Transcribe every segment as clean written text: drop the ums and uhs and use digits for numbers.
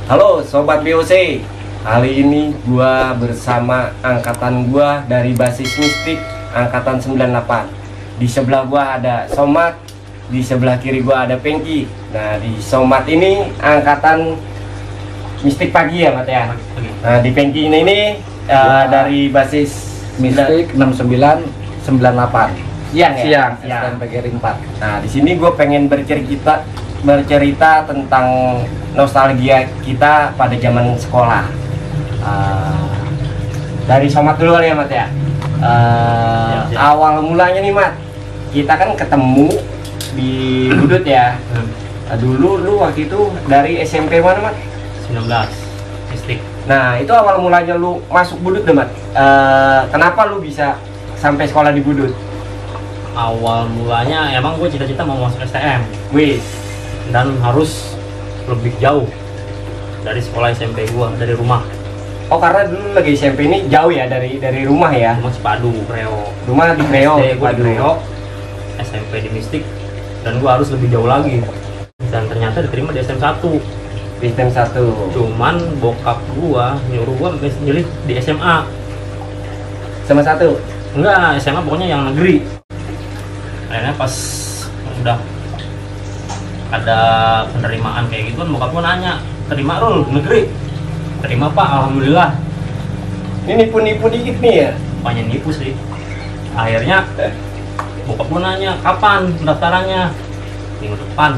Halo Sobat BOC, kali ini gua bersama angkatan gua dari basis Mistik angkatan 98. Di sebelah gua ada Somat, di sebelah kiri gua ada Pengki. Nah, di Somat ini angkatan Mistik pagi ya, Mat ya. Nah, di Pengki ini dari basis Mistik 6998. Siang ya? Siang. PGRI 4. Nah, di sini gue pengen bercerita tentang nostalgia kita pada zaman sekolah. Dari Somat dulu ya, Mat ya. Awal mulanya nih, Mat, kita kan ketemu di Budut ya. Dulu lu waktu itu dari SMP mana, Mat? 19 Mistik. Nah, itu awal mulanya lu masuk Budut deh, Mat. Kenapa lu bisa sampai sekolah di Budut? Awal mulanya emang gue cita-cita mau masuk STM Wih, dan harus lebih jauh dari sekolah SMP gue, dari rumah. oh karena dulu lagi SMP ini jauh ya dari rumah ya. Rumah Cipadu, Kreo. Rumah di Kreo, SD gue di Kreo, SMP di Mistik, dan gue harus lebih jauh lagi. Dan ternyata diterima di SM 1. Di STM 1. Cuman bokap gue nyuruh gue milih di SMA. Sama 1. Enggak, SMA pokoknya yang negeri. Akhirnya pas udah ada penerimaan kayak gitu kan, bokap gue nanya, terima Rul negeri? Terima Pak, alhamdulillah. Ini nipu-nipu dikit nih ya. Banyak nipu sih. Akhirnya bokap gue nanya, kapan pendaftarannya? Minggu depan.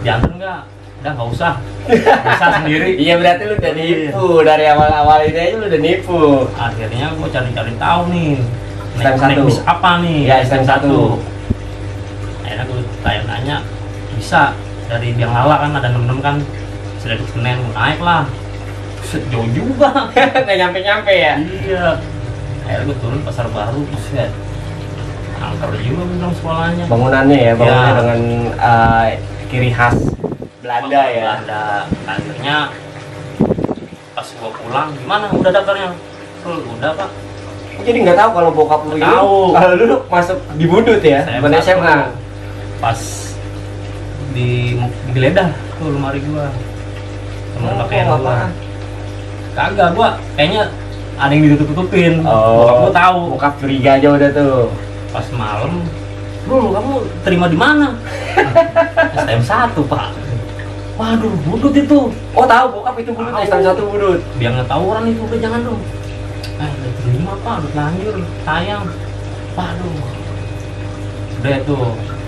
Diantar nggak? Udah nggak usah, bisa sendiri. Iya, berarti lu udah nipu dari awal-awal ini aja lu udah nipu. Akhirnya gue cari-cari tahu nih, STM 1. naik bis apa nih? Ya, STM 1. Akhirnya gue tanya-tanya, bisa dari Biang Lala kan, ada temen-temen kan sudah di Senen, naik lah. Buset, jauh juga. Nggak nyampe-nyampe ya. Iya. Akhirnya gue turun Pasar Baru, buset, angker juga bilang sekolahnya. Bangunannya ya, bangunannya Ya. dengan ciri khas Belanda ya. Belanda. Akhirnya pas gua pulang, gimana? Udah daftarnya? Udah Pak. Jadi nggak tahu kalau bokap lu ini Tahu. kalau lu masuk di Budut ya, bukan SMA. Pas digeledah tuh lemari gua. Temen pakaian gua. apaan? Kagak, gua kayaknya ada yang ditutup-tutupin. Oh, Bokap gua tahu. Bokap curiga aja udah tuh. Pas malam, Bro, kamu terima di mana? STM 1, Pak. Waduh, Budut itu. Oh, tahu bokap itu Budut, Tahu. STM 1 Budut. Biar ngetahuan itu, udah jangan dong. Udah terima Pak, udah lanjut, sayang. Waduh. Udah itu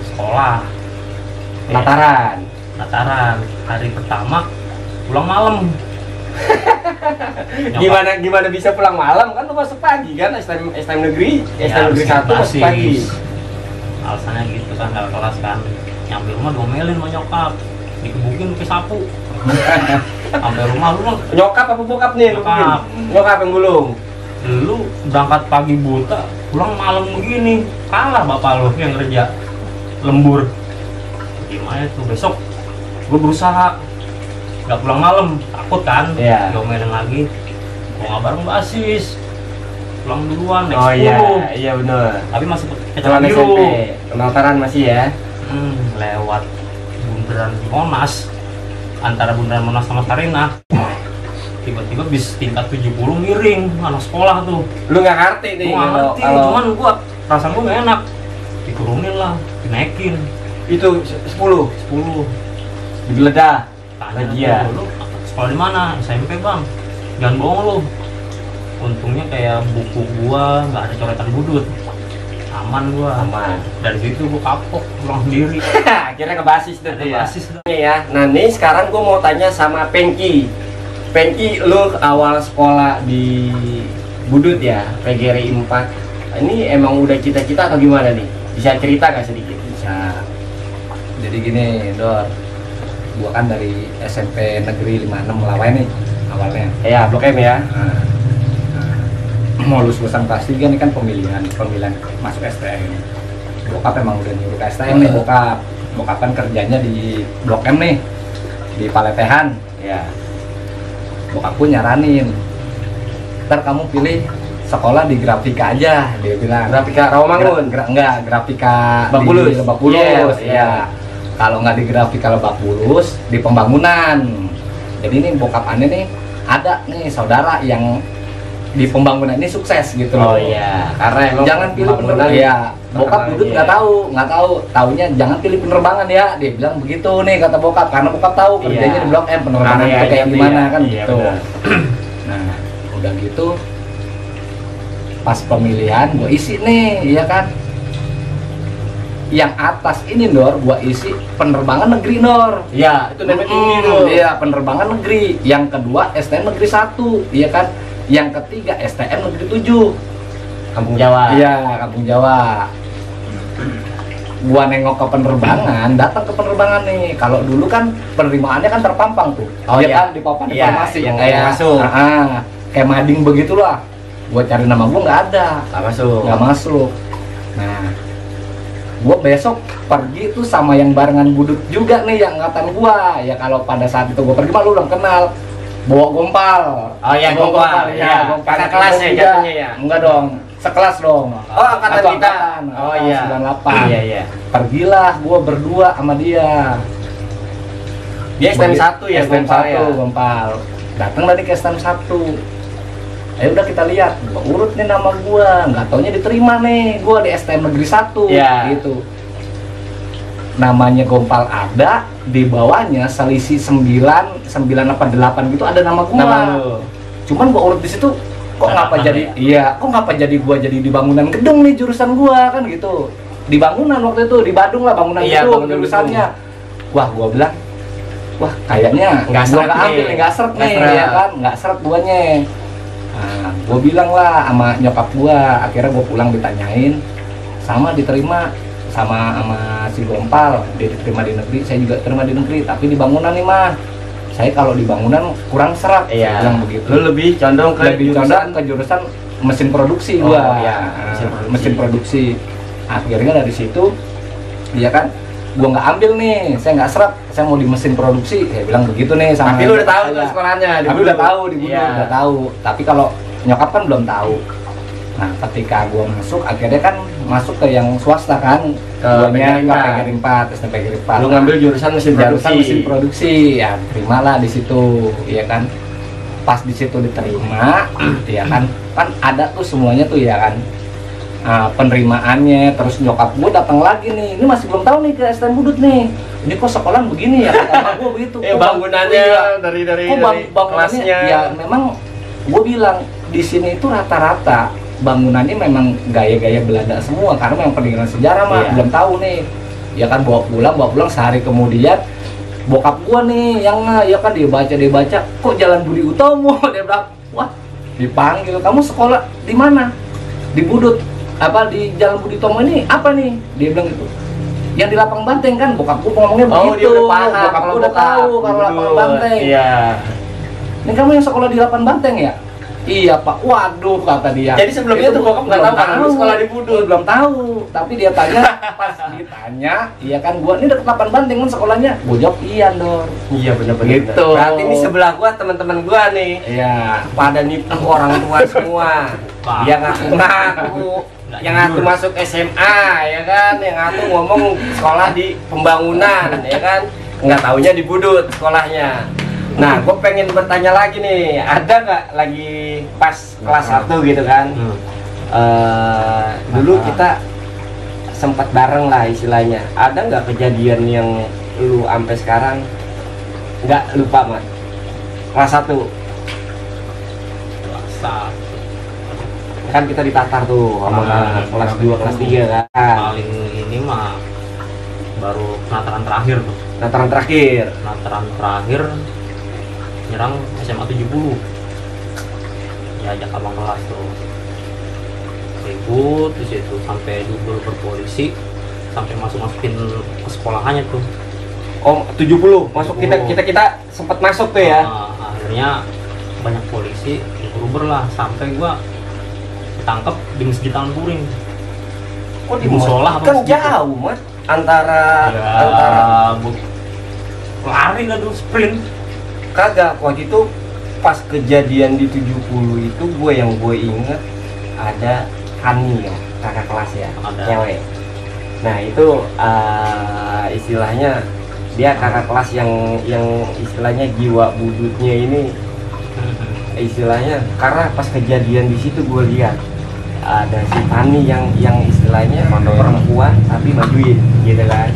sekolah. Nataran. Hari pertama pulang malam. Gimana bisa pulang malam, kan lu masuk pagi kan, STM negeri, STM negeri 1 masuk basis. pagi. Alasannya gitu kan, kakak kelas kan. Nyampe rumah domelin sama nyokap, dikebukin pakai sapu. Sampai rumah lu mah Nyokap apa bokap nih? Nyokap. Nyokap yang gulung. lu berangkat pagi buta, pulang malam begini, kalah bapak lu yang kerja lembur. Gimana tuh, besok gue berusaha nggak pulang malam, takut kan, Iya. diomelin lagi. Mau nggak bareng basis, pulang duluan naik Oh 10. iya bener. Tapi masih Jalan kecelakaan SMP, biru. Nataran masih ya. Lewat bundaran Monas, antara bundaran Monas sama Sarina, tiba-tiba bis tingkat 70 miring, anak sekolah tuh. Lu nggak ngerti nih Gua nggak ngerti, cuman gua perasaan gua nggak enak. Diturunin lah, dinaikin itu 10 10. digeledah. Tanya Iya. tuh, lu sekolah di mana? SMP Bang. Jangan bohong lu. Untungnya kayak buku gua nggak ada coretan Budut. Aman gua. Aman. Dari situ gua kapok pulang sendiri. Akhirnya ke basis deh Ada ya. basis dah. Ya. Nah nih sekarang gua mau tanya sama Pengki. Pengki, lu awal sekolah di Budut ya, PGRI 4. Ini emang udah cita-cita atau gimana nih? Bisa cerita nggak sedikit? Bisa. Jadi gini, Dor. Gua kan dari SMP Negeri 56 Melawai nih awalnya. Ya, Blok M ya. Mau lulusan kelas 3 nih kan pemilihan masuk STM. Bokap emang udah nyuruh ke STM nih, bokap kan kerjanya di Blok M nih, di Paletehan. Ya. Bokapku nyaranin, ntar kamu pilih sekolah di grafika aja, dia bilang. Grafika Rawamangun. Enggak, grafika Lebak Bulus. di Lebak Bulus. Iya, Ya. Kalau nggak di grafika Lebak Bulus, di pembangunan. Jadi ini bokap aneh nih ada nih saudara yang di pembangunan ini sukses gitu loh. Oh iya, karena emang Jangan pilih pembangunan penerbangan ya. Bokap terkenal, Budut iya. nggak tahu, taunya jangan pilih penerbangan ya. Dia bilang begitu nih kata bokap, karena bokap tahu Iya. kerjanya di Blok M, penerbangan itu Areanya kayak itu gimana ya. kan Iya, gitu. benar. Nah, udah gitu pas pemilihan gua isi nih, ya kan. Yang atas ini Dor, gua isi penerbangan negeri Dor. Iya, itu namanya tinggi tuh. Iya, penerbangan negeri. Yang kedua STM negeri 1, iya kan. Yang ketiga STM negeri 7. Kampung Jawa. Iya, Kampung Jawa. Gua nengok ke penerbangan, datang ke penerbangan nih. Kalau dulu kan penerimaannya kan terpampang tuh. Oh, Iya iya. kan di papan Iya, informasi yang kayak masuk. kayak mading begitulah. Gua cari nama gua nggak ada, Nggak masuk. nggak masuk. Nah, gua besok pergi tuh sama yang barengan Budut juga nih yang angkatan gua. Ya kalau pada saat itu gua pergi mah lu belum kenal. Bawa gompal. Oh iya, Bawa gompal. ya, Iya. gompal. Kakak kelas ya Juga. jatuhnya ya? Enggak dong, sekelas dong. Oh, angkatan Satu kita. angkatan, Oh iya. 98. Iya, iya. Pergilah gua berdua sama dia. Dia STM 1 ya, STM gompal 1 ya? gompal. Datang tadi ke STM 1. Ayo udah kita lihat, gua urut nih nama gua, nggak taunya diterima nih, gua di STM negeri 1 Iya. gitu. Namanya gompal ada, di bawahnya selisih 9 apa 8 gitu ada nama gua. Nama lu. Cuman gua urut di situ kok Ada ngapa nama jadi ya? iya, kok ngapa jadi gua jadi di bangunan gedung nih jurusan gua kan gitu. Di bangunan waktu itu di Badung lah bangunan Iya, gedung bangunan jurusannya. Wah, gua bilang wah kayaknya Nggak gua seret nggak ambil nih. nih, nggak seret Nggak nih seret. ya kan, nggak seret guanya. Nah, gua bilang lah sama nyokap gua, akhirnya gua pulang ditanyain sama diterima sama si gompal, dia diterima di negeri, saya juga terima di negeri, tapi di bangunan nih mah. Saya kalau di bangunan kurang seret, Iya. saya bilang begitu. Lu lebih condong ke Lebih condong ke jurusan mesin produksi Oh, gua. iya, Mesin produksi. Akhirnya dari situ dia kan gua nggak ambil nih, saya nggak seret, saya mau di mesin produksi. Saya bilang begitu nih sama Tapi lu udah tahu saya. tuh sekolahnya. di Tapi Budut. udah tahu di Budut, Iya. udah tahu. Tapi kalau nyokap kan belum tahu. Nah, ketika gua masuk, akhirnya kan masuk ke yang swasta kan, PGRI guanya ke PGRI 4, SMP PGRI 4. Lu ngambil jurusan mesin jurusan produksi. mesin produksi, ya terimalah di situ, ya kan. Pas di situ diterima, ya kan ada tuh semuanya tuh ya kan. Penerimaannya, terus nyokap gue datang lagi nih, ini masih belum tahu nih ke STM Budut nih, ini kok sekolah begini ya, kata gue begitu. Kok bangunannya iya, dari kok bangunannya kelasnya. ya memang gue bilang di sini itu rata-rata bangunannya memang gaya-gaya Belanda semua, karena memang peninggalan sejarah mah. Iya. Belum tahu nih, ya kan bawa pulang sehari kemudian bokap gua nih yang ya kan dia baca kok Jalan Budi Utomo. Dia bilang, wah dipanggil, kamu sekolah di mana? Di Budut. Apa di Jalan Budi Utomo ini apa nih? Dia bilang gitu, yang di Lapang Banteng kan. Bokap gua ngomongnya Oh, dia begitu. udah paham. Bokap gua udah tahu kalau Lapang Banteng. Iya. Ini kamu yang sekolah di Lapang Banteng ya? Iya Pak. Waduh, kata dia. Jadi sebelumnya tuh bokap nggak tahu kalau lu sekolah di Budut. Belum tahu. Tapi dia tanya, pas ditanya, iya kan gua ini deket Lapang Banteng kan sekolahnya. Gua jawab iya Dor. Iya benar-benar. Gitu. Berarti ini sebelah gua teman-teman gua nih Iya. pada nipu orang tua semua. Pak. Yang ngaku yang ngaku masuk SMA ya kan, yang ngaku ngomong sekolah di pembangunan ya kan, nggak taunya di Budut sekolahnya. Nah, gue pengen bertanya lagi nih, ada nggak lagi pas kelas 1 gitu kan? Dulu kita sempat bareng lah istilahnya. Ada nggak kejadian yang lu sampai sekarang nggak lupa, Mas? Kelas 1 Saat kan kita ditatar tuh sama kelas 2, kelas 3 kan. paling ini mah baru penataran terakhir tuh. Dataran terakhir. Penataran terakhir nyerang SMA 70. Diajak abang kelas tuh ribut di situ sampai duduk berpolisi, sampai masukin ke sekolahannya tuh. Oh, 70 masuk kita sempat masuk tuh ya. Nah, akhirnya banyak polisi diuber lah sampai gua ditangkap di Masjid Tampuring. Kok di musola apa kan masjid? jauh, Mas. Antara lari nggak tuh sprint. kagak waktu itu pas kejadian di 70 itu gue inget ada Hani ya, kakak kelas ya, Ada. cewek. Nah itu istilahnya dia kakak kelas yang istilahnya jiwa budutnya ini, istilahnya karena pas kejadian di situ gue lihat ada si Tani yang istilahnya perempuan tapi majuin gitu kan.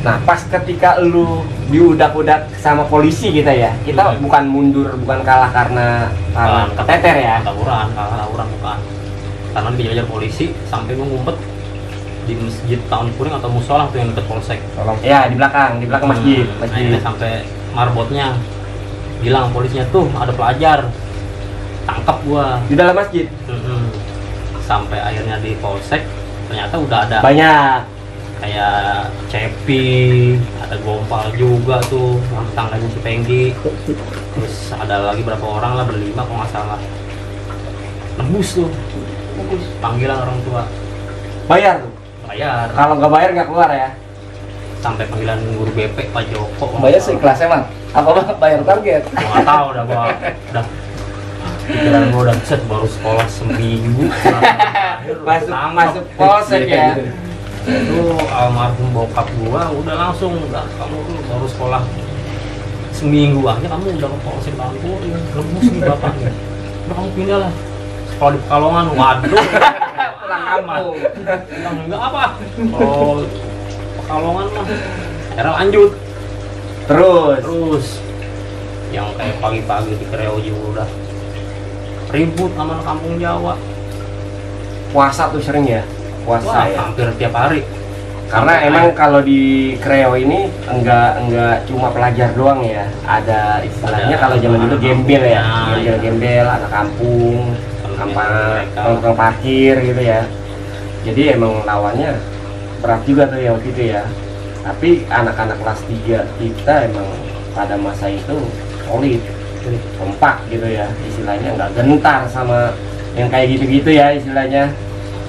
Nah pas ketika lu diudak-udak sama polisi kita ya, kita bukan mundur, bukan kalah karena keteter ya, kalah tawuran bukan, karena dikejar polisi sampai gue ngumpet di masjid Tahun Kuring atau musola tuh yang dekat polsek. Ya di belakang masjid. Akhirnya sampai marbotnya bilang polisinya tuh ada pelajar, tangkap gua Di dalam masjid. Sampai akhirnya di polsek ternyata udah ada Banyak. kayak Cepi, ada Gompal juga tuh, yang tetangganya si Penggi, terus ada lagi berapa orang lah, berlima kalau nggak salah. Nembus tuh, panggilan orang tua. Bayar tuh. Bayar. Kalau nggak bayar nggak keluar ya. Sampai panggilan guru BP Pak Joko. Bayar sih kelasnya mah. Apa bayar target? Gua nggak tahu udah pikiran gua udah set baru sekolah seminggu. masuk polsek ya. Itu almarhum bokap gua udah langsung, udah kamu tuh baru sekolah seminggu aja kamu udah ke polsek Tahun Kuring, lemus nih bapaknya, udah kamu pindah lah sekolah di Pekalongan. Waduh, Pulang kampung. bilang enggak apa, oh Pekalongan mah akhirnya lanjut terus yang kayak pagi-pagi di Kreo juga udah ribut sama anak kampung Jawa. Puasa tuh sering ya. Puasa Wah, ya. hampir tiap hari. Karena emang kalau di Kreo ini enggak cuma pelajar doang ya. Ada istilahnya Ada kalau zaman dulu gembel ya. Nah, Gembel-gembel, anak kampung, tukang parkir gitu ya. Jadi emang lawannya berat juga tuh ya waktu itu ya. Tapi anak-anak kelas 3 kita emang pada masa itu solid, kompak gitu ya. Istilahnya nggak gentar sama yang kayak gitu-gitu ya istilahnya.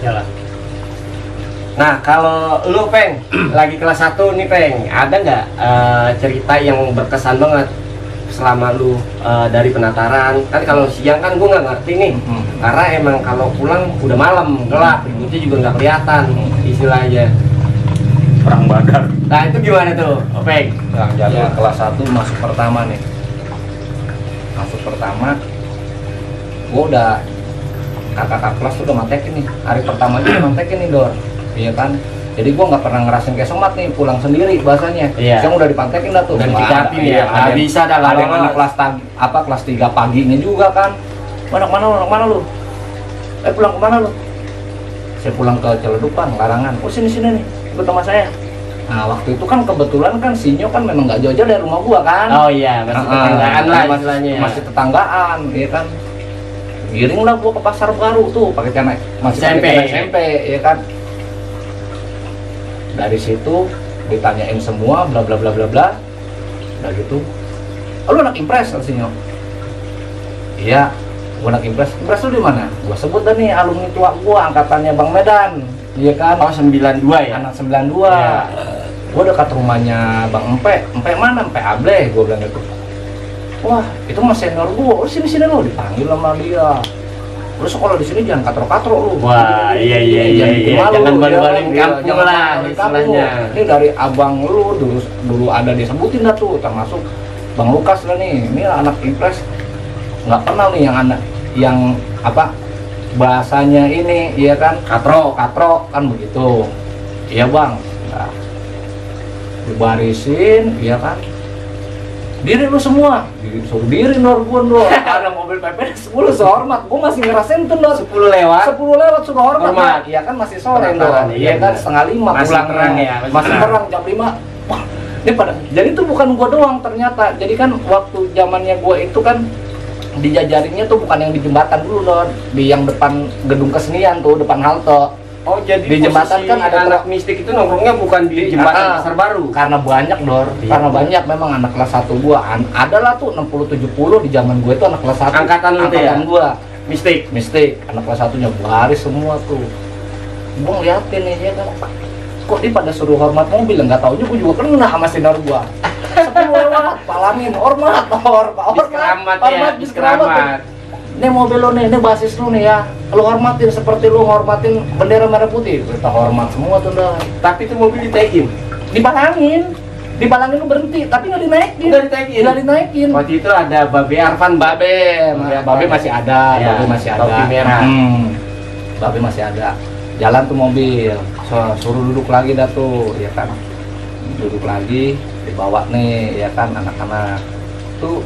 Yalah. Nah kalau lu Peng, lagi kelas 1 nih Peng, ada nggak cerita yang berkesan banget selama lu dari penataran? Kan kalau siang kan gua nggak ngerti nih, karena emang kalau pulang udah malam, gelap, ributnya juga nggak kelihatan istilahnya. Perang Badar. Nah itu gimana tuh Peng? Yang jalur kelas 1 masuk pertama nih. Masuk pertama, gua udah kakak kelas tuh udah mantekin nih. Hari pertama aja udah mantekin nih Dor. Iya kan? Jadi gua nggak pernah ngerasain kayak somat nih pulang sendiri bahasanya. Iya. Yang udah dipantekin dah tuh. Udah Nggak dicapin ada, ya, iya, nggak bisa dah ada yang lolos. anak kelas 3 paginya juga kan. Anak mana lu? Pulang kemana lu? Saya pulang ke Celedupan, Larangan. Oh sini nih, ikut sama saya. Nah waktu itu kan kebetulan kan Sinyo kan memang nggak jauh-jauh dari rumah gua kan. Oh iya, masih tetanggaan lah istilahnya ya. Masih tetanggaan, ya kan. Giring lah gua ke Pasar Baru tuh, pakai celana masih pakai SMP. celana SMP, ya kan. Dari situ ditanyain semua, bla bla bla bla bla. Udah gitu, lu anak Impres Sinyo? Iya, gua anak Impres. Impres lu di mana? Gua sebut dah nih alumni tua gua, angkatannya Bang Medan, iya kan. Oh 92 ya? Anak 92. Iya. Gua dekat rumahnya Bang Empe mana? Empe Ableh, gua bilang gitu. Wah, itu mah senior gua. Oh, sini lo dipanggil sama dia. Lu sekolah di sini jangan katro-katro lu. Wah, iya. Jangan balik-balik kampung lah istilahnya. Ini dari abang lu dulu ada disebutin dah tuh, termasuk Bang Lukas lah nih. Ini anak Impres. Nggak kenal nih yang anak yang apa bahasanya ini, iya kan? Katro kan begitu. Iya, Bang. Nah, dibarisin, iya kan? Diri lu semua, disuruh diri Nor gua Nor. Ada mobil PP 10 sehormat, gua masih ngerasain tuh Nor. 10 lewat. 10 lewat sudah hormat. Hormat. Iya kan masih sore Penataran, Nor. iya Iya kan benar. setengah 5 Masih pulang terang ya, masih Masih terang. terang jam 5. Wah, ini pada. Jadi tuh bukan gua doang ternyata. Jadi kan waktu zamannya gua itu kan dijajarinnya tuh bukan yang di jembatan dulu Nor, di yang depan gedung kesenian tuh, depan halte. Oh jadi Di jembatan posisi kan ada anak mistik itu nongkrongnya bukan di jembatan Pasar Baru. Karena banyak Dor, Iya. karena banyak memang anak kelas 1 gua. Adalah tuh 60-70 di zaman gua itu anak kelas 1. Angkatan lu tuh ya? Gua. Mistik. Anak kelas 1-nya baris semua tuh. Gua ngeliatin nih ya kan. Kok dia pada suruh hormat mobil, nggak taunya gua juga kena sama sinar gua. 10 lewat, palamin, hormat, Bis keramat ya, bis keramat. Ini mobil lo nih, ini basis lu nih ya. Lu hormatin seperti lu hormatin bendera merah putih. Kita hormat semua tuh dah. Tapi itu mobil ditagin. Dipasangin. Dibalangin lu berhenti, tapi nggak dinaikin. Nggak dinaikin. Waktu itu ada Babe Arfan, Babe masih ada, Ya, Babe masih ada. topi merah. Babe masih ada. Jalan tuh mobil, suruh duduk lagi dah tuh, ya kan. Duduk lagi, dibawa nih, ya kan anak-anak. Tuh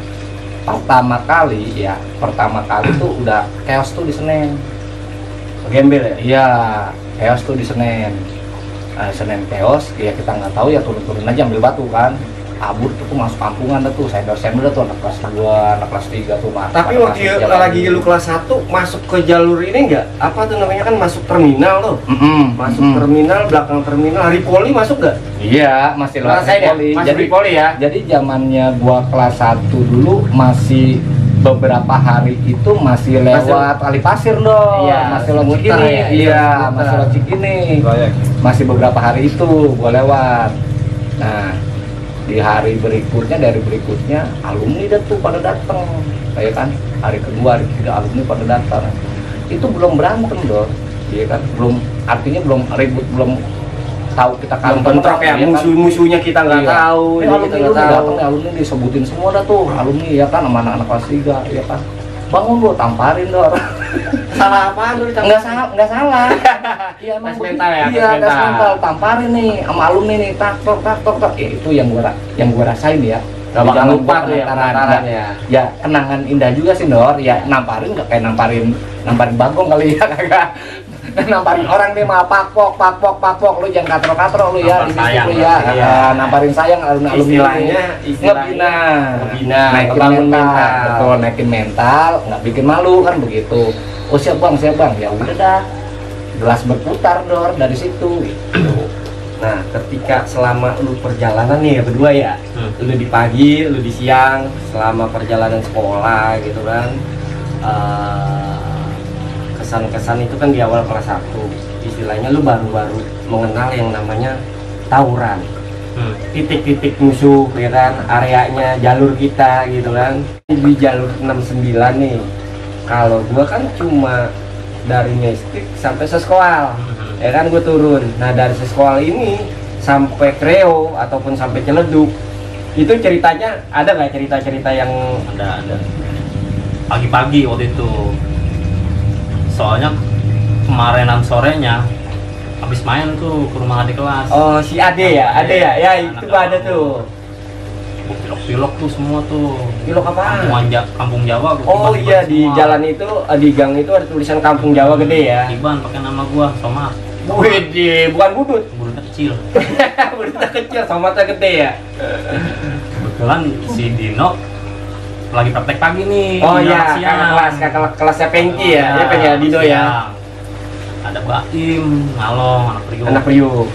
pertama kali tuh udah chaos tuh di Senen. Gembel ya? Iya, chaos tuh di Senen. Senen chaos, ya kita nggak tahu ya turun-turun aja ambil batu kan. Abur tuh masuk kampungan dah tuh, sender tuh anak kelas 2, anak kelas 3 tuh mah. Tapi waktu lagi lu kelas 1 masuk ke jalur ini enggak? Apa tuh namanya kan masuk terminal tuh. Masuk terminal, belakang terminal, Ripoli masuk enggak? Iya, masih lewat Ripoli. Masih Jadi Ripoli ya? Jadi zamannya gua kelas 1 dulu masih beberapa hari itu masih lewat Kali Pasir dong. Iya, masih lewat muter Cikini. ya, Iya, muter. masih lewat Cikini. Masih beberapa hari itu gua lewat. Nah, di hari berikutnya alumni dah tuh pada datang. Kayak kan hari kedua, hari ketiga alumni pada datang. Itu belum berantem dong. Iya kan? Artinya belum ribut, belum tahu kita Belum bentrok ya, kan? musuh-musuhnya kita nggak Iya. tahu, ini Alumni kita lu nggak tahu. datang, alumni disebutin semua dah tuh, alumni ya kan, sama anak-anak kelas 3, ya kan. Bangun lu, tamparin dong. Salah apaan lu? Nggak salah. Iya emang Tes begitu. mental ya, Iya, tes tes mental. mental, tamparin nih sama alumni nih, tak. Ya, itu yang gua rasain ya. Nggak bakal Jangan lupa gua tuh ya penataran. penataran ya. Ya kenangan indah juga sih Dor. Ya namparin nggak kayak namparin bagong kali ya kagak. Namparin orang dia mah pakpok lu jangan katro lu ya Nampar di situ sayang, lu ya. iya. Namparin sayang alumni Istilahnya ngebina, naikin ngebangun mental. Betul, naikin mental, nggak bikin malu kan begitu. Oh siap bang, ya udah dah. Gelas berputar Dor dari situ. Gitu. Nah, ketika selama lu perjalanan nih ya berdua ya, lu di pagi, lu di siang, selama perjalanan sekolah gitu kan, kesan-kesan itu kan di awal kelas 1, istilahnya lu baru-baru mengenal yang namanya tawuran, titik-titik musuh ya kan, areanya jalur kita gitu kan. Di jalur 69 nih, kalau gua kan cuma dari Mestik sampai Seskoal, ya kan gue turun. Nah dari Seskoal ini sampai Kreo ataupun sampai Ciledug, itu ceritanya ada nggak cerita-cerita yang Ada pagi-pagi waktu itu, soalnya kemarinan sorenya habis main tuh ke rumah adik kelas. oh si Ade ya, itu gua ada tuh. Gua pilok-pilok tuh semua tuh. Pilok apaan? Kampung Jawa. Gua Oh tiban-tiban iya, di semua. jalan itu, di gang itu ada tulisan Kampung Jawa gede ya. Tiban pakai nama gua Somad. Wih, bukan budut. Burutnya kecil. Budutnya kecil, somatnya gede ya. Kebetulan si Dino lagi praktek pagi nih. Oh Dino iya, siang. kakak kelasnya Pengki ya, dia pengen Dino ya. Siang. Ada Baim, Ngalong, anak Priok. Anak Priuk.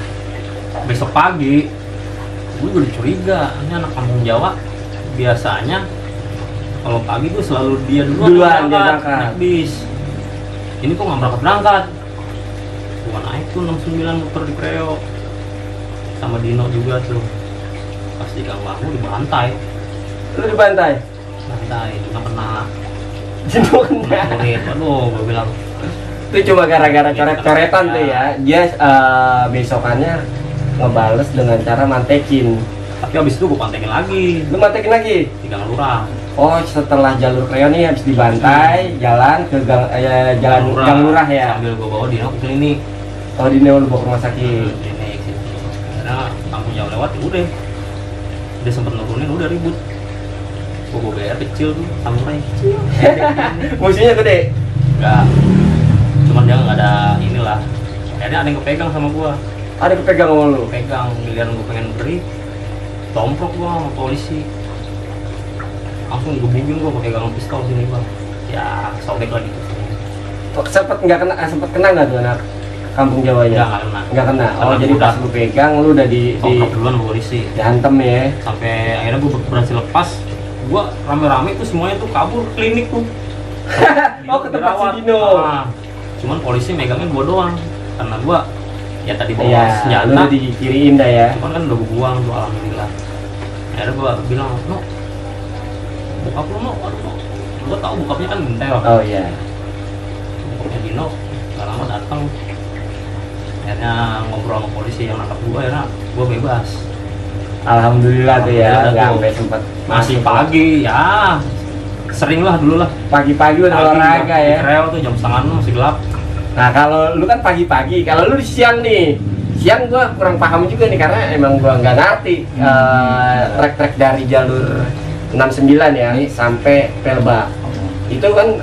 Besok pagi gue udah curiga, ini anak kampung Jawa biasanya kalau pagi gue selalu dia Duluan, yang dia berangkat, berangkat. naik bis. Ini kok nggak berangkat, gue naik tuh 69 muter di Kreo sama Dino juga tuh. Pas di gang Bangku dibantai, Lu dibantai? nggak pernah Dino kena. murid. Aduh, gue bilang Itu cuma gara-gara coret-coretan tuh ya. Dia besokannya ngebales dengan cara mantekin. tapi abis itu gue pantekin lagi Lu mantekin lagi? di gang Lurah. Oh, setelah jalur Kreo nih habis dibantai, jalan ke jalan Gang Lurah ya. Sambil gue bawa Dino ke klinik. Kalau di Neo lu bawa ke rumah sakit. Klinik situ. Karena kampung Jawa lewat, ya udah. Dia sempet nurunin, udah ribut. Gue bawa BR kecil tuh, samurai kecil. Musuhnya gede. Enggak. Cuman dia nggak ada inilah. Akhirnya ada yang kepegang sama gua. Ada kepegang sama lu. Pegang, giliran gua pengen beri, tomprok gua sama polisi. Langsung gebukin gua pakai gangan pistol sini gua. Ya, sobek lagi tuh. Sempet kena nggak tuh anak Kampung Jawa Enggak, ya? nggak kena. Nggak kena. Oh, Karena jadi gua pas udah lu pegang lu udah di tomprok duluan sama polisi. dihantem ya. Sampai akhirnya gua berhasil lepas. Gua rame-rame tuh semuanya tuh kabur ke klinik tuh. Oh, ke tempat si Dirawat. Dino. Ah, cuman polisi megangin gua doang. Karena gua ya tadi bawa Iya, lu senjata. udah dikiriin dah ya. Cuman kan udah gue buang tuh, alhamdulillah. Akhirnya gue bilang, no, bokap lu no, aduh no. Gue tau bokapnya kan gentel. Oh iya. Bokapnya Dino, gak lama datang. Akhirnya ngobrol sama polisi yang nangkap gue, akhirnya gue bebas. Alhamdulillah tuh ya, Alhamdulillah nggak tuh. sampai sempat Masih pagi ya, sering lah dulu lah. pagi-pagi udah Pagi, olahraga di ya. Kreo tuh jam 5:30 masih gelap. Nah kalau lu kan pagi-pagi, kalau lu di siang nih, siang gua kurang paham juga nih karena emang gua nggak ngerti trek-trek dari jalur 69 ya sampai Pelba. Itu kan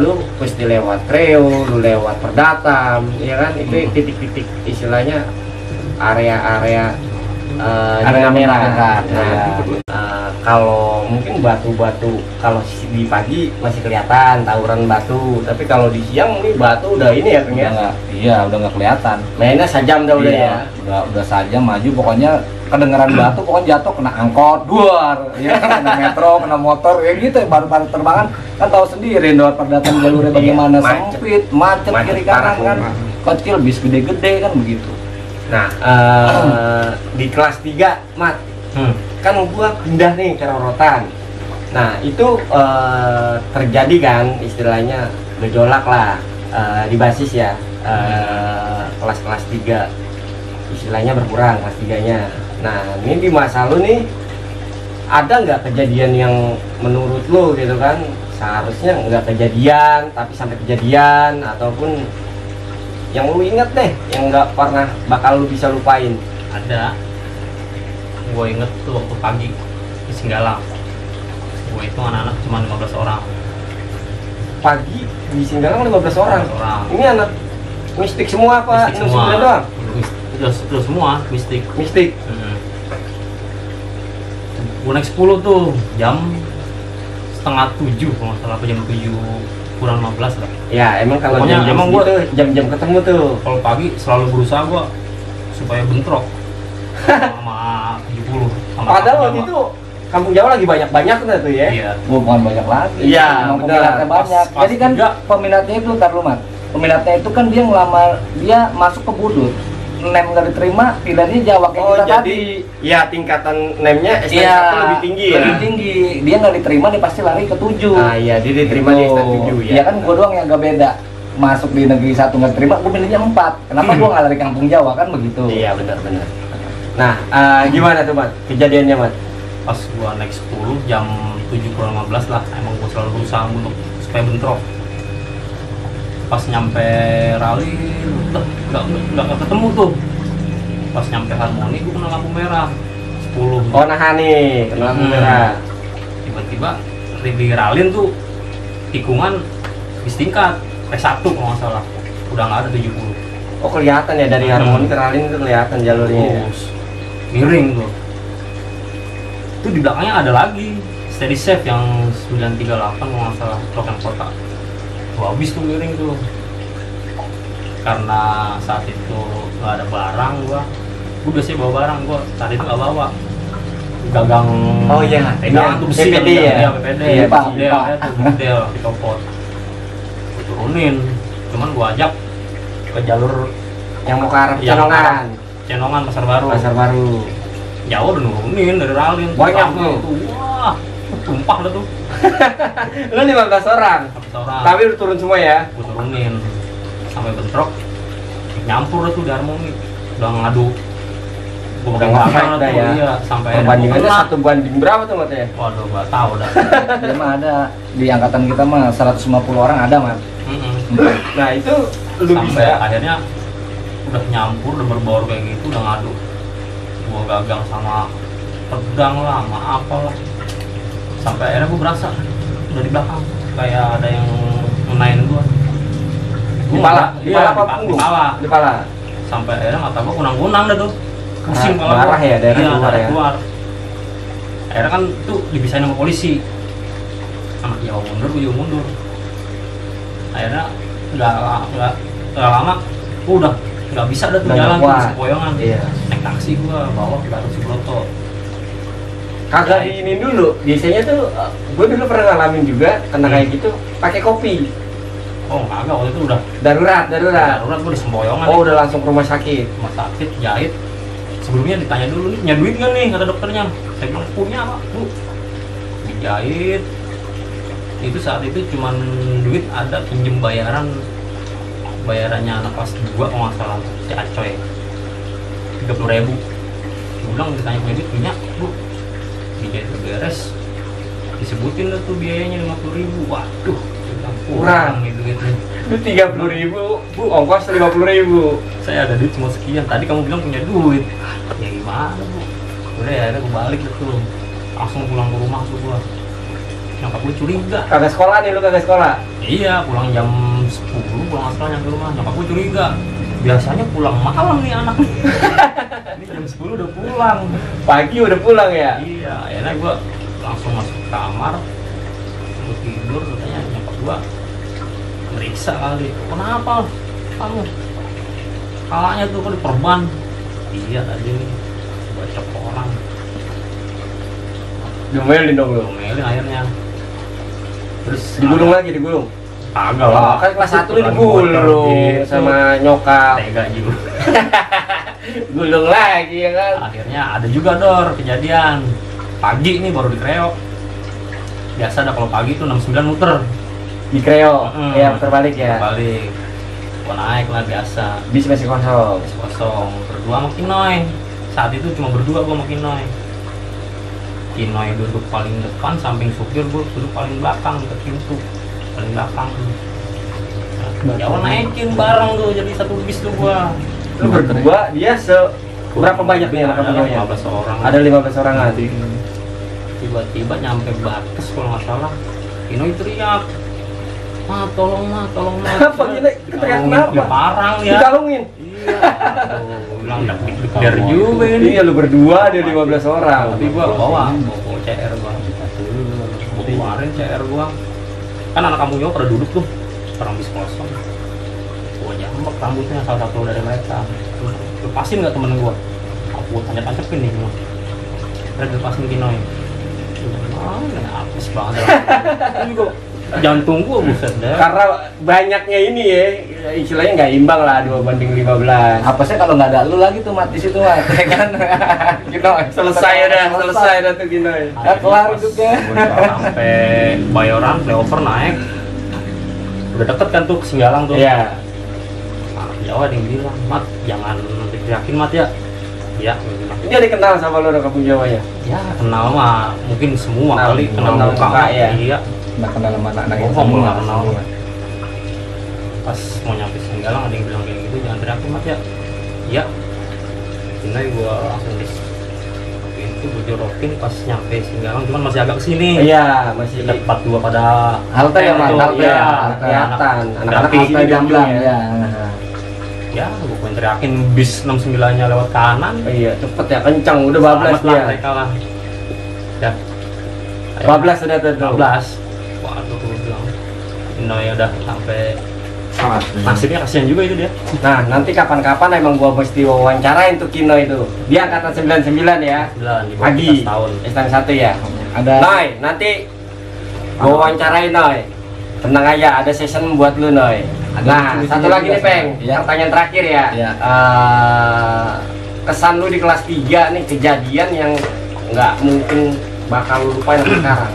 lu pasti lewat Kreo, lu lewat Perdatam, ya kan? Itu titik-titik istilahnya area-area Area zona merah. merah, Nah, ya. kalau mungkin batu-batu kalau di pagi masih kelihatan tawuran batu, tapi kalau di siang nih batu udah ini ya Kang ya. Iya, udah nggak kelihatan. Mainnya sajam dah udah ya. Iya, udah saja maju, pokoknya kedengeran batu, pokoknya jatuh kena angkot, duar, ya kena metro, kena motor, ya gitu. Baru terbangan kan tahu sendiri Indor Perdatam jalurnya bagaimana, macet. sempit, macet Macet kiri kanan parah, kan, parah. kecil bis gede-gede kan begitu. Nah, di kelas 3, Mat, kan gua pindah nih ke Rorotan. Nah, itu terjadi kan istilahnya gejolak lah di basis ya. Kelas-kelas 3 istilahnya berkurang kelas 3-nya. Nah, ini di masa lu nih ada nggak kejadian yang menurut lu gitu kan seharusnya nggak kejadian tapi sampai kejadian, ataupun yang lu inget deh yang nggak pernah bakal lu bisa lupain? Ada, gue inget tuh waktu pagi di Singgalang, gue itu anak-anak cuma 15 orang. Pagi di Singgalang 15 orang. 15 orang. Ini anak mistik semua apa? Mistik 69 semua. doang? Itu semua mistik. Mistik. Gue naik 10 tuh jam setengah 7 kalau nggak salah, apa jam 7 kurang 15 lah. Ya emang kalau Pokoknya jam-jam emang segitu jam-jam ketemu tuh. Kalau pagi selalu berusaha gue supaya bentrok sama 70 sama Padahal Kampung waktu Jawa. itu Kampung Jawa lagi banyak-banyak tuh ya. Iya. Bukan banyak lagi, Iya, emang benar. peminatnya banyak. Pas Jadi kan tiga. peminatnya itu ntar lu Mat, peminatnya itu kan dia ngelamar, dia masuk ke Budut, nem nggak diterima, pilihannya Jawa kayak Oh kita jadi tadi. ya tingkatan name-nya STN Iya, 1 lebih tinggi ya. lebih tinggi. Dia nggak diterima, dia pasti lari ke 7. Ah iya, dia diterima di STN 7 ya. Iya kan gua doang yang agak beda. Masuk di negeri 1 nggak terima, gua pilihnya 4. Kenapa gua nggak lari kampung Jawa kan begitu? Iya benar-benar. Nah, gimana tuh Mat kejadiannya Mat? Pas gua naik 10 jam 7 kurang 15 lah, emang gua selalu berusaha untuk supaya bentrok. Pas nyampe rally nggak ketemu tuh. Pas nyampe Harmoni gua kena lampu merah 10. Oh nah nih, kena lampu merah. Tiba-tiba di ralin tuh tikungan bis tingkat P1 kalau nggak salah, udah nggak ada 70. Oh kelihatan ya dari Harmoni ke Ralin itu kelihatan jalurnya. Ya. Terus miring tuh. Itu di belakangnya ada lagi steady safe yang 938 kalau nggak salah, truk yang kota. Tuh habis tuh miring tuh. Karena saat itu nggak ada barang gua biasanya bawa barang, gua saat itu nggak bawa. Gagang. Oh iya, pegangan tuh besi. PPD kan, ya? PPD. Iya, Pak, Iya, Pak. ada tuh model dicopot. Gua turunin. Cuman gua ajak ke jalur Yang mau ke arah yang Cenongan, Cenongan Pasar Baru. Pasar Baru. Jauh udah nurunin dari ralin. Banyak Rame tuh. tuh. Wah, tumpah dah tuh. Lu 15 orang. Habis orang. Tapi lu turun semua ya? Gua turunin sampai bentrok. Nyampur dah tuh di Harmoni. Udah ngadu. Gua Udah pegang nge-fight tangan dah tuh, ya. iya, sampai Perbandingannya kena. 1 banding berapa tuh Mat ya? Waduh, gak tahu dah. Dia mah ada di angkatan kita mah 150 orang ada Mat. Nah itu lu Sampai bisa. akhirnya udah nyampur, udah berbaur kayak gitu, udah ngadu. Gua gagang sama pedang lah, sama apalah. Sampai akhirnya gua berasa udah di belakang kayak ada yang menain gua. Di pala, di Iya, pala apa di punggung? pala. Di pala. Sampai akhirnya mata gua kunang-kunang dah tuh. Pusing Ah, kepala gua. darah ya, darah Iya, keluar darah ya. keluar. Akhirnya kan tuh dibisain sama polisi. Anak Jawa mundur, gua juga mundur. Akhirnya nggak lama, gua udah nggak bisa dah tuh Udah jalan nggak tuh kuat. sempoyongan. Iya. Naik taksi gua bawa ke Garut Subroto. Kagak diinin dulu. Biasanya tuh gue dulu pernah ngalamin juga kena kayak gitu pakai kopi. Oh kagak, waktu itu udah Darurat. darurat gua di sempoyongan. Oh udah langsung ke rumah sakit. Rumah sakit jahit. Sebelumnya ditanya dulu nih, punya duit nggak nih, kata dokternya. Saya bilang punya Pak, Bu. Dijahit. Itu saat itu cuman duit ada pinjem bayarannya anak kelas 2 kalau nggak salah, si Acoy 30.000. pulang ditanya punya duit, punya bu, dijahit beres, disebutin lah tuh biayanya 50.000. Waduh, kurang itu gitu. Itu 30.000, bu, ongkos 50.000. Saya ada duit cuma sekian. Tadi kamu bilang punya duit. Ya gimana bu? Udah ya, gue balik tuh. Langsung pulang ke rumah tuh gua. Nyokap gue curiga. Kagak sekolah nih, lu kagak sekolah? Iya, pulang jam 10 pulang sekolah nyampe rumah. Nyokap gue curiga. Biasanya pulang malam nih anak nih. Ini jam 10 udah pulang. Pagi udah pulang ya? Iya, akhirnya gue langsung masuk ke kamar. Gue tidur, katanya nyokap gue meriksa kali. Kenapa kamu? Kalanya tuh kan diperban. Iya tadi nih, baca orang. Diomelin dong lu? Ngomelin akhirnya. Terus Digulung lagi, digulung? kagak lah. Kan kelas 1 lu digulung sama nyokap. Tega juga. Gulung lagi ya kan? Akhirnya ada juga Dor kejadian. Pagi nih baru dikereok. Biasa ada kalau pagi tuh 69 muter. Di kreo, ya terbalik ya? Balik. Gua naik lah biasa. Bis masih kosong. Kosong. Berdua sama Kinoy. Saat itu cuma berdua gua sama Kinoy. Kinoy duduk paling depan, samping supir gua duduk paling belakang ke pintu. Paling belakang tuh. Nah, Jawa naikin bareng tuh jadi satu bis tuh gua. Lu berdua, dia berapa banyak nih anak Ada kamunya? 15 orang. Ada 15 orang nanti. Tiba-tiba nyampe batas kalau nggak salah, Kinoy teriak, tolong ma." Apa Kinoy? Teriak kenapa? Ya, parang ya. Dikalungin? Iya. Bilang deg-degan juga ini. Iya, lu berdua, dia 15 orang. Tapi gua bawa CR gua. Gua keluarin CR gua. Kan anak kamu pada duduk tuh, orang bis kosong. Gua jambak rambutnya salah satu dari mereka. Lepasin nggak temen gua? Aku tancap-tancapin nih gua. Lepasin Kinoy. Apes banget. Ini juga jantung gua buset deh. Karena banyaknya ini ya, istilahnya nggak imbang lah 2/15. Apa sih kalau nggak ada lu lagi tuh Mat di situ Mat, ya kan? Kinoy Selesai dah tuh Kinoy. Ya kelar hidupnya. Sampai Bayoran flyover naik. Udah deket kan tuh ke Singgalang tuh. Iya. Anak Jawa ada yang bilang, "Mat, jangan diteriakin Mat ya." Iya, gua bilang. Dia dikenal sama lu orang kampung Jawa ya? Ya kenal mah mungkin semua Kenal, kali kenal kenal muka muka, ya. Iya. Nggak kenal sama anak-anak yang Bohong, semua. nggak kenal. Pas mau nyampe Singgalang ada yang bilang kayak gitu, jangan teriakin Mat ya. Iya. Ini gua langsung di pintu gua jorokin pas nyampe Singgalang, cuman masih agak kesini. Iya, masih Tempat dua pada Halte ya Mat, Tuh, halte iya. ya. kelihatan. Anak-anak Tapi halte Halte Gamblang ya. ya. Ya, gua pengen teriakin bis 69-nya lewat kanan. Iya, cepet ya, kencang. Udah bablas Selamat lah dia. mereka lah. Ya. Bablas sudah tuh. 12. Waduh, gua bilang. Kinoy udah sampai nasibnya kasihan juga itu dia. Nah, nanti kapan-kapan emang gua mesti wawancarain tuh Kinoy itu. Dia angkatan 99 ya. 9 di bawah Pagi. 15 tahun. S1 ya. Ada Noy, nanti gua wawancarain Noy. Tenang aja, ada session buat lu Noy. Ada Nah, lucu-lucunya satu lagi juga, nih Peng, Iya. pertanyaan terakhir ya. Iya. Kesan lu di kelas 3 nih, kejadian yang nggak mungkin bakal lu lupain sekarang.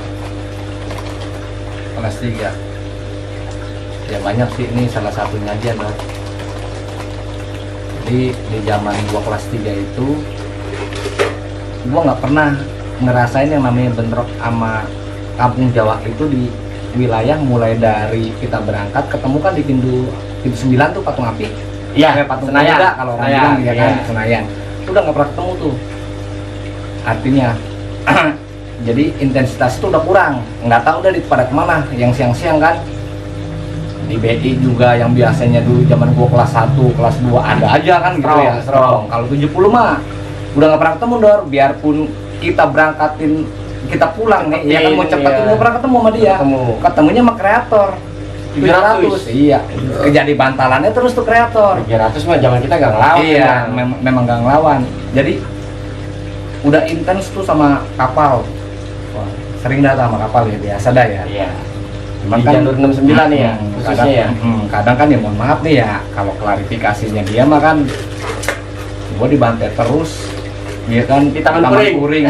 kelas 3. Ya banyak sih, ini salah satunya aja Dor. Jadi di zaman gua kelas 3 itu gua nggak pernah ngerasain yang namanya bentrok sama kampung Jawa itu di wilayah mulai dari kita berangkat ketemu kan di pintu 9 tuh patung api. Iya, Patung Senayan. Pemuda kalau orang Senayan, bilang ya kan, iya. Senayan. Udah nggak pernah ketemu tuh. Artinya jadi intensitas itu udah kurang. Nggak tahu udah pada kemana. Yang siang-siang kan di BI juga yang biasanya dulu zaman gua kelas 1, kelas 2 ada aja kan gitu Strong, ya. strong. Kalau 70 mah udah nggak pernah ketemu Dor. Biarpun kita berangkatin kita pulang nih, ya kan mau cepet Iya. nggak pernah ketemu sama dia. Ketemunya sama kreator 700. Iya. Jadi bantalannya terus tuh kreator. 300 mah zaman kita nggak ngelawan. Iya, emang. memang nggak ngelawan. Jadi udah intens tuh sama kapal. Wah, sering dah sama kapal ya, biasa dah ya. Iya. Cuman Di jalur 69 nih ya, kadang, khususnya ya. kadang kan ya mohon maaf nih ya, kalau klarifikasinya dia mah kan gua dibantai terus. Dia kan Di Taman Puring.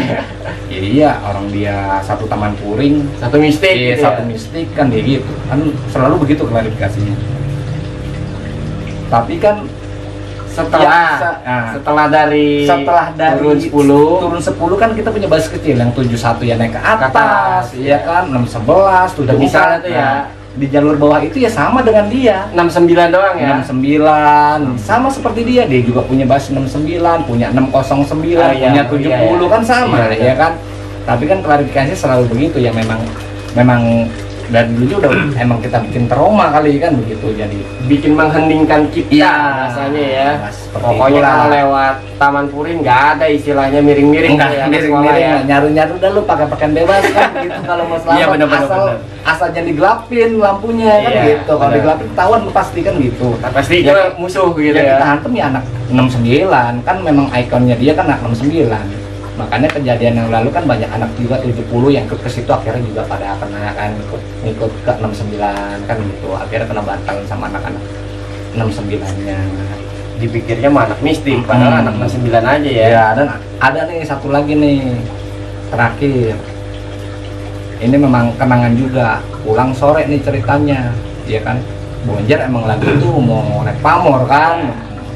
Iya, orang dia satu taman puring, Satu mistik. iya, gitu satu ya. mistik kan dia gitu. Kan selalu begitu klarifikasinya. Tapi kan setelah dari turun 10 kan kita punya basis kecil yang 71 ya naik ke atas, iya kan 611 tuh udah bisa bisa tuh ya. Di jalur bawah itu ya sama dengan dia 69 doang ya. 69 sama seperti dia juga punya basis 69, punya 609, iya, punya 70 iya. kan sama Iya, ya kan. Tapi kan klarifikasi selalu begitu ya, memang dari dulu udah emang kita bikin trauma kali kan begitu, jadi Bikin mengheningkan kita Iya. rasanya ya. Nah, seperti Pokoknya itulah. kalau lewat Taman Purin nggak ada istilahnya miring-miring enggak tuh ya, anak sekolah miring-miring ya. nyaru-nyaru dah lu pakai pakaian bebas kan begitu kalau mau selamat. Iya, bener-bener, asal bener. asal jangan digelapin lampunya kan Iya, gitu, kalau bener. digelapin ketahuan lu pasti kan gitu. Pasti Ya, itu musuh gitu Yang ya. kita hantem ya anak 69 kan, memang ikonnya dia kan anak 69. Makanya kejadian yang lalu kan banyak anak juga 70 yang ikut ke situ akhirnya juga pada kena kan ikut ke 69 kan gitu, akhirnya kena bantalan sama anak-anak 69-nya. Dipikirnya mah anak mistik, padahal anak 69 aja ya. Ya, dan ada nih satu lagi nih terakhir. Ini memang kenangan juga. Pulang sore nih ceritanya, ya kan. Bonjer emang lagi tuh mau naik pamor kan.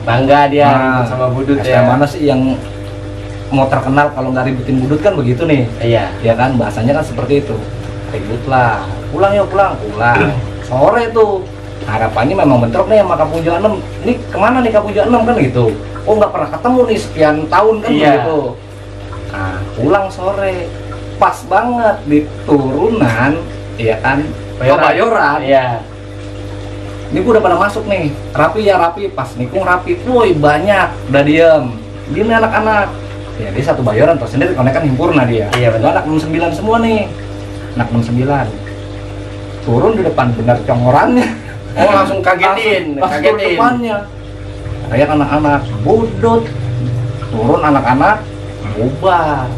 Bangga dia Nah, ribut sama budut STM ya. mana sih yang mau terkenal kalau nggak ributin budut kan begitu nih, Iya. ya kan, bahasanya kan seperti itu, ribut lah, pulang yuk pulang sore tuh, harapannya memang bentrok nih sama Kapujo 6, ini kemana nih Kapujo 6 kan gitu, oh nggak pernah ketemu nih sekian tahun kan Iya. gitu. Nah pulang sore pas banget di turunan, ya kan, Kebayoran. Iya. Ini gua udah pada masuk nih, rapi ya rapi, pas nikung rapi, woi banyak, udah diem nih anak-anak. Ya dia satu Bayoran terus sendiri, karena kan himpurna dia. Iya, benar. Anak 69 semua nih, anak 69 turun di depan benar congorannya. Oh langsung kagetin, Langsung turun depannya. Kayak anak-anak budut, turun anak-anak bubar,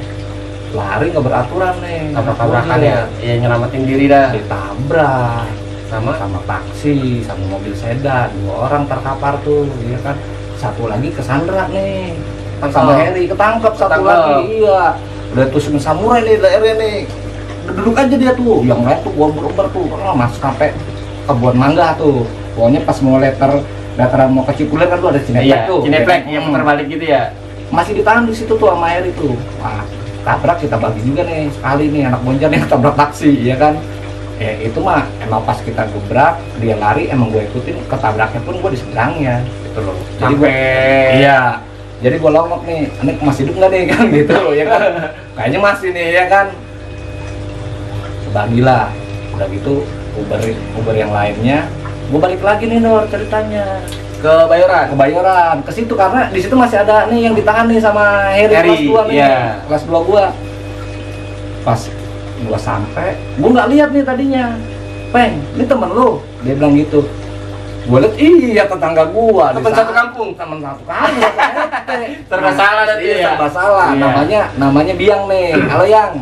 lari nggak beraturan nih. Tabrak-tabrakan ya, ya nyelamatin diri dah. Ditabrak Sama sama taksi, sama mobil sedan, 2 orang terkapar tuh, ya kan. Satu lagi kesandra nih, sama Harry ketangkep, satu Ketangkep. lagi, iya. Udah tusuk samurai nih, daerahnya nih. Duduk aja dia tuh, yang lain tuh gua berobat tuh, masuk sampai kebun mangga tuh. Pokoknya pas mau dataran mau ke Cipulir kan tuh ada Cineplek iya, tuh. Cineplek yang putar balik gitu ya. Masih ditahan di situ tuh sama Harry tuh. Wah, tabrak kita bagi juga nih sekali nih anak bonjar nih tabrak taksi, ya kan. Itu mah emang pas kita gebrak dia lari, emang gue ikutin, ketabraknya pun gue di seberangnya gitu loh. Jadi gue iya, jadi gue longok nih, ini masih hidup nggak nih kan gitu ya kan. Kayaknya masih nih ya kan. Bagilah, udah gitu Uber yang lainnya, gue balik lagi nih Nur ceritanya Kebayoran. ke situ karena di situ masih ada nih yang ditahan nih sama Harry kelas 2 nih, iya. kelas 2 gua. Pas gua sampai, gua nggak lihat nih tadinya, Peng, ini temen lu, dia bilang gitu. Gua lihat, iya tetangga gua, Temen satu kampung. temen satu kampung, Serba salah tadi ya. serba salah. Iya. Namanya Biang nih. Halo Yang,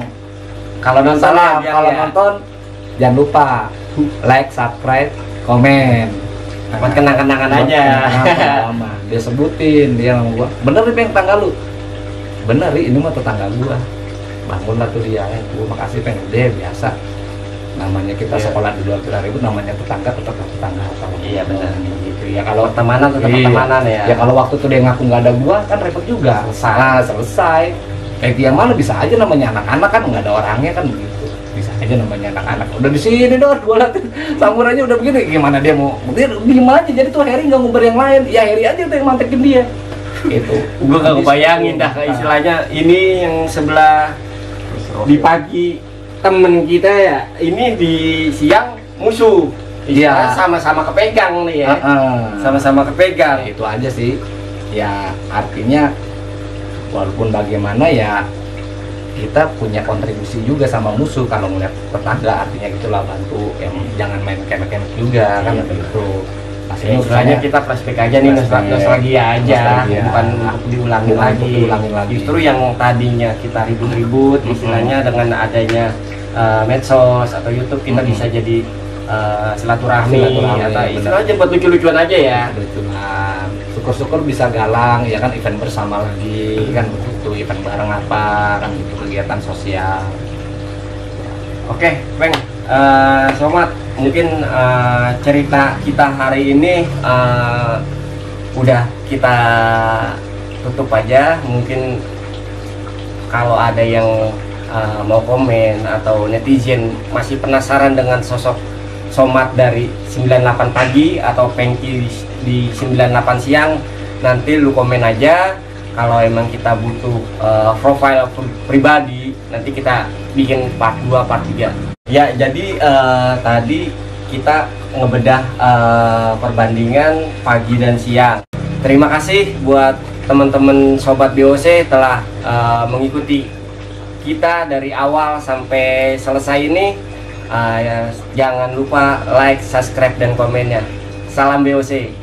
Kalau nonton salam, ya, kalau ya. nonton jangan lupa like, subscribe, komen. Buat kenang-kenangan aja. Lama. Dia sebutin, dia sama gua, bener nih Peng tetangga lu, bener nih ini mah tetangga gua. Bangun lah tuh dia, gua makasih Peng, dia biasa. Namanya kita Iya. sekolah di luar ribut, namanya tetangga tetap tetangga. Iya benar. Gitu ya. Kalau Pertemanan tetap iya. pertemanan ya. Ya kalau waktu tuh dia ngaku nggak ada gua kan repot juga. Selesai. Nah, selesai. Dia malah bisa aja namanya anak-anak kan nggak ada orangnya kan begitu. Bisa aja namanya anak-anak. Udah di sini Dor, gua liat samurainya udah begini, gimana dia mau? Dia diem aja, jadi tuh Harry nggak nguber yang lain. Ya Harry aja tuh yang mantekin dia. Gitu. Gue gak kebayangin dah istilahnya ini yang sebelah di pagi temen kita ya, ini di siang musuh. Iya. Sama-sama kepegang nih ya. Heeh. Sama-sama kepegang. Ya, itu aja sih. Ya artinya walaupun bagaimana ya kita punya kontribusi juga sama musuh kalau ngeliat tetangga, artinya gitulah bantu, yang jangan main kemek-kemek juga kan gitu. Ya, istilahnya kita flashback aja nih, nostalgia aja, Nostalgia. bukan untuk diulangi Bukan lagi. untuk diulangi lagi. Justru yang tadinya kita ribut-ribut, istilahnya dengan adanya medsos atau YouTube kita bisa jadi silaturahmi atau istilahnya buat lucu-lucuan aja ya. Lucuan. Syukur-syukur bisa galang ya kan, event bersama lagi kan begitu, event bareng apa kan gitu, kegiatan sosial. Oke, Peng, Somat, mungkin cerita kita hari ini udah kita tutup aja. Mungkin kalau ada yang mau komen atau netizen masih penasaran dengan sosok Somad dari 98 pagi atau Pengki di 98 siang, nanti lu komen aja. Kalau emang kita butuh profile pribadi, nanti kita bikin part 2, part 3. Ya, jadi tadi kita ngebedah perbandingan pagi dan siang. Terima kasih buat teman-teman Sobat BOC telah mengikuti kita dari awal sampai selesai ini. Ya, jangan lupa like, subscribe, dan komennya. Salam BOC.